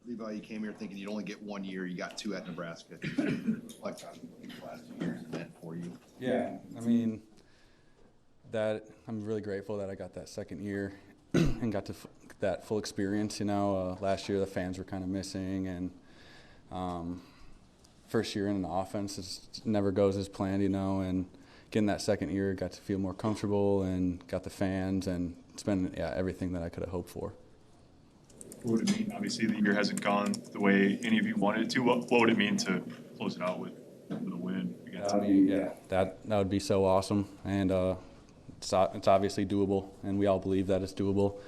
Levi, you came here thinking you'd only get 1 year. You got 2 at Nebraska. Reflect on these last 2 years meant for you. Yeah, I mean, that I'm really grateful that I got that second year and got to that full experience. Last year the fans were kind of missing, and first year in an offense it never goes as planned, and getting that second year got to feel more comfortable and got the fans, and it's been everything that I could have hoped for. What would it mean? Obviously, the year hasn't gone the way any of you wanted it to. What would it mean to close it out with a win against? That would be so awesome, and it's obviously doable, and we all believe that it's doable,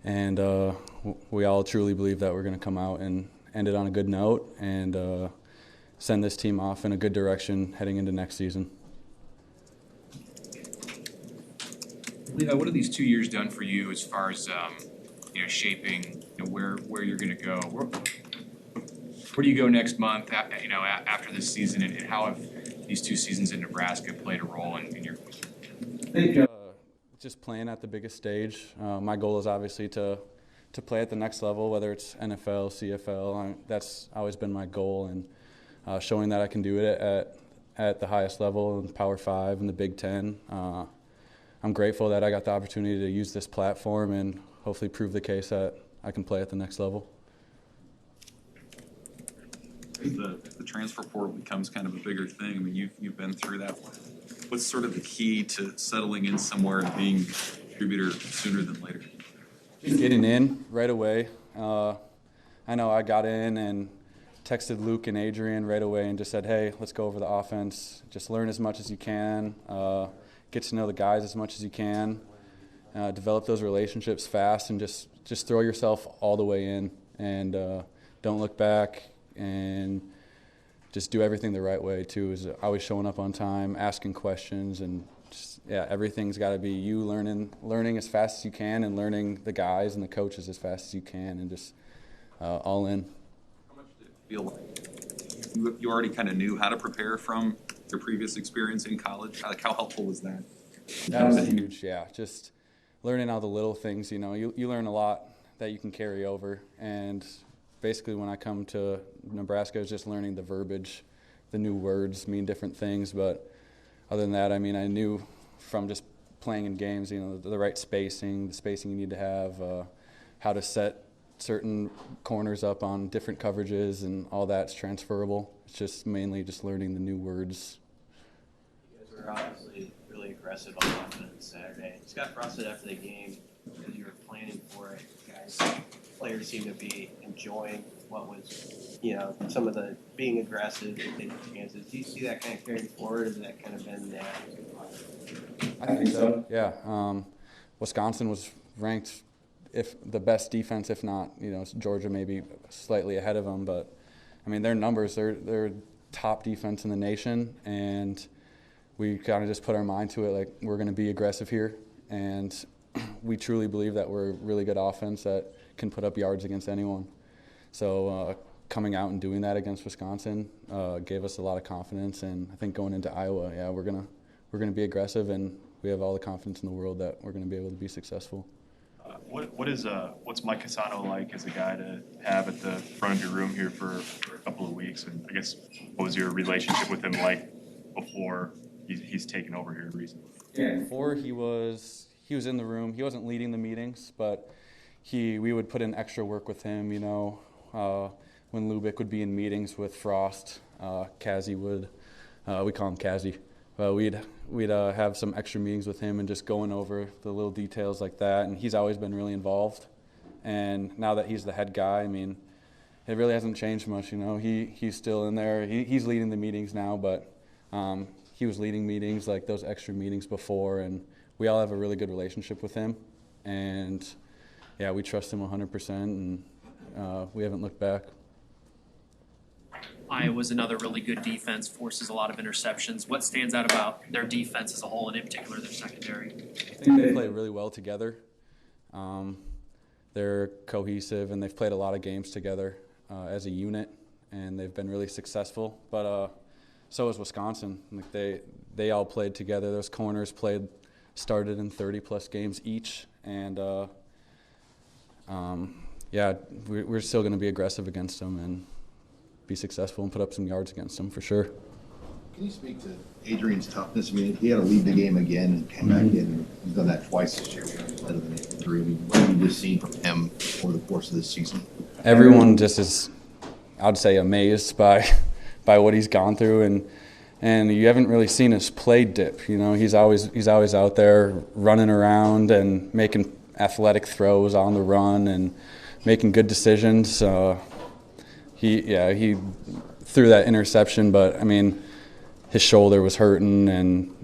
and we all truly believe that we're going to come out and end it on a good note and send this team off in a good direction heading into next season. Levi, what have these 2 years done for you as far as shaping where you're going to go? Where do you go next month? After this season, and how have these 2 seasons in Nebraska played a role in your? I think just playing at the biggest stage. My goal is obviously to play at the next level, whether it's NFL, CFL. That's always been my goal, and showing that I can do it at the highest level in Power 5 and the Big Ten. I'm grateful that I got the opportunity to use this platform and hopefully prove the case that I can play at the next level. The transfer portal becomes kind of a bigger thing. I mean, you've been through that. What's sort of the key to settling in somewhere and being a contributor sooner than later? Getting in right away. I know I got in and texted Luke and Adrian right away and just said, hey, let's go over the offense. Just learn as much as you can. Get to know the guys as much as you can. Develop those relationships fast, and just throw yourself all the way in, and don't look back, and just do everything the right way too. Is always showing up on time, asking questions, and everything's got to be you learning as fast as you can, and learning the guys and the coaches as fast as you can, and just all in. How much did it feel like you already kind of knew how to prepare from your previous experience in college? Like, how helpful was that? That was huge. Yeah, just learning all the little things. You learn a lot that you can carry over, and basically when I come to Nebraska, I was just learning the verbiage. The new words mean different things, but other than that, I mean, I knew from just playing in games, the right spacing, the spacing you need to have, how to set certain corners up on different coverages, and all that's transferable. It's just mainly just learning the new words. You guys were obviously really aggressive on offense Saturday. Scott Frost said after the game, as you were planning for it, players seem to be enjoying what was, some of the being aggressive and taking chances. Do you see that kind of carrying forward? Has that kind of been there? I think so. Yeah. Wisconsin was ranked if the best defense, if not, Georgia maybe slightly ahead of them. But, I mean, their numbers, they're top defense in the nation, and we kind of just put our mind to it, like, we're going to be aggressive here. And we truly believe that we're a really good offense that can put up yards against anyone. So coming out and doing that against Wisconsin gave us a lot of confidence. And I think going into Iowa, we're gonna be aggressive, and we have all the confidence in the world that we're going to be able to be successful. What's Mike Cassano like as a guy to have at the front of your room here for a couple of weeks? And I guess, what was your relationship with him like before he's taken over here recently? Yeah, before he was in the room. He wasn't leading the meetings, but we would put in extra work with him. When Lubick would be in meetings with Frost, Kazi would. We call him Kazi. We'd have some extra meetings with him and just going over the little details like that. And he's always been really involved. And now that he's the head guy, I mean, it really hasn't changed much. He's still in there. He's leading the meetings now, but he was leading meetings like those extra meetings before, and we all have a really good relationship with him. And we trust him 100%, and we haven't looked back. Iowa's another really good defense, forces a lot of interceptions. What stands out about their defense as a whole, and in particular their secondary? I think they play really well together. They're cohesive, and they've played a lot of games together as a unit, and they've been really successful. But so has Wisconsin. Like they all played together. Those corners started in 30-plus games each, and yeah, we're still going to be aggressive against them and be successful and put up some yards against them for sure. Can you speak to Adrian's toughness? I mean, he had to leave the game again and came back in. And he's done that twice this year. Better than 83. I mean, what have you just seen from him over the course of this season? Everyone just is, I'd say, amazed by what he's gone through, and you haven't really seen his play dip. You know, he's always out there running around and making athletic throws on the run and making good decisions. He threw that interception, but I mean, his shoulder was hurting and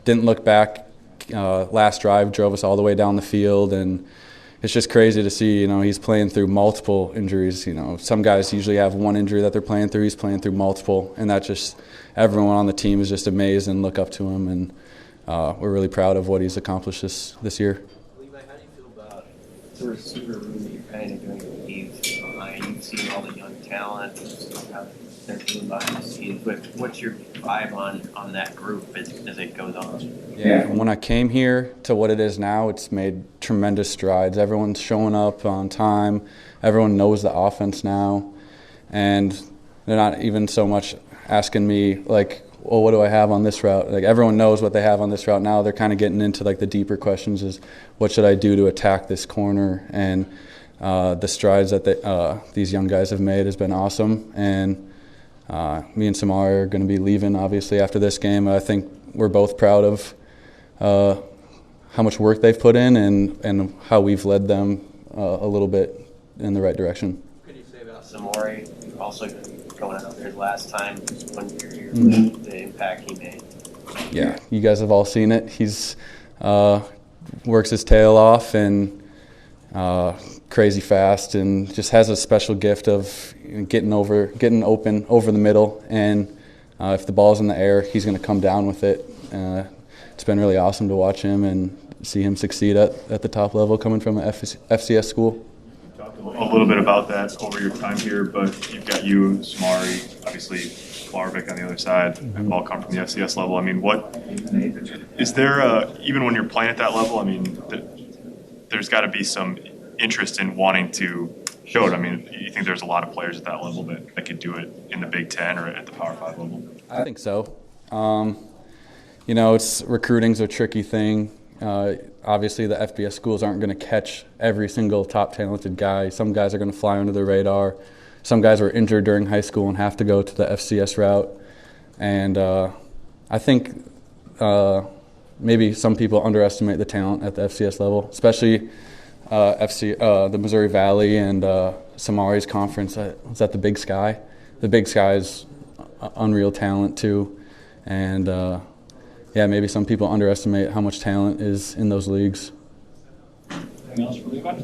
didn't look back. Last drive drove us all the way down the field, and it's just crazy to see. You know, he's playing through multiple injuries. You know, some guys usually have one injury that they're playing through. He's playing through multiple, and that just everyone on the team is just amazed and look up to him, and we're really proud of what he's accomplished this year. Levi, how do you feel about the receiver room that you're kind of going to leave behind? You've seen all the young talent, how they're doing behind the scenes. But what's your vibe on that group as it goes on? Yeah, from when I came here to what it is now, it's made tremendous strides. Everyone's showing up on time. Everyone knows the offense now, and they're not even so much asking me like, well, what do I have on this route? Like, everyone knows what they have on this route now. They're kind of getting into like the deeper questions: is what should I do to attack this corner? And the strides that these young guys have made has been awesome. And me and Samar are going to be leaving obviously after this game. I think we're both proud of how much work they've put in and how we've led them a little bit in the right direction. What could you say about Samori also going out there last time when you're here, the impact he made? Yeah, you guys have all seen it. He's works his tail off and crazy fast, and just has a special gift of getting open over the middle. And if the ball's in the air, he's going to come down with it. It's been really awesome to watch him and see him succeed at the top level coming from an FCS school. You talked a little bit about that over your time here, but you've got you, Samari, obviously Klarvik on the other side, have all come from the FCS level. I mean, what is there, even when you're playing at that level, I mean, there's got to be some interest in wanting to show it. I mean, you think there's a lot of players at that level that could do it in the Big Ten or at the Power 5 level? I think so. You know, recruiting's a tricky thing. Obviously, the FBS schools aren't going to catch every single top talented guy. Some guys are going to fly under the radar. Some guys were injured during high school and have to go to the FCS route. And I think maybe some people underestimate the talent at the FCS level, especially the Missouri Valley and Samari's conference. Is that the Big Sky? The Big Sky is unreal talent too. And yeah, maybe some people underestimate how much talent is in those leagues. Anything else for Levi?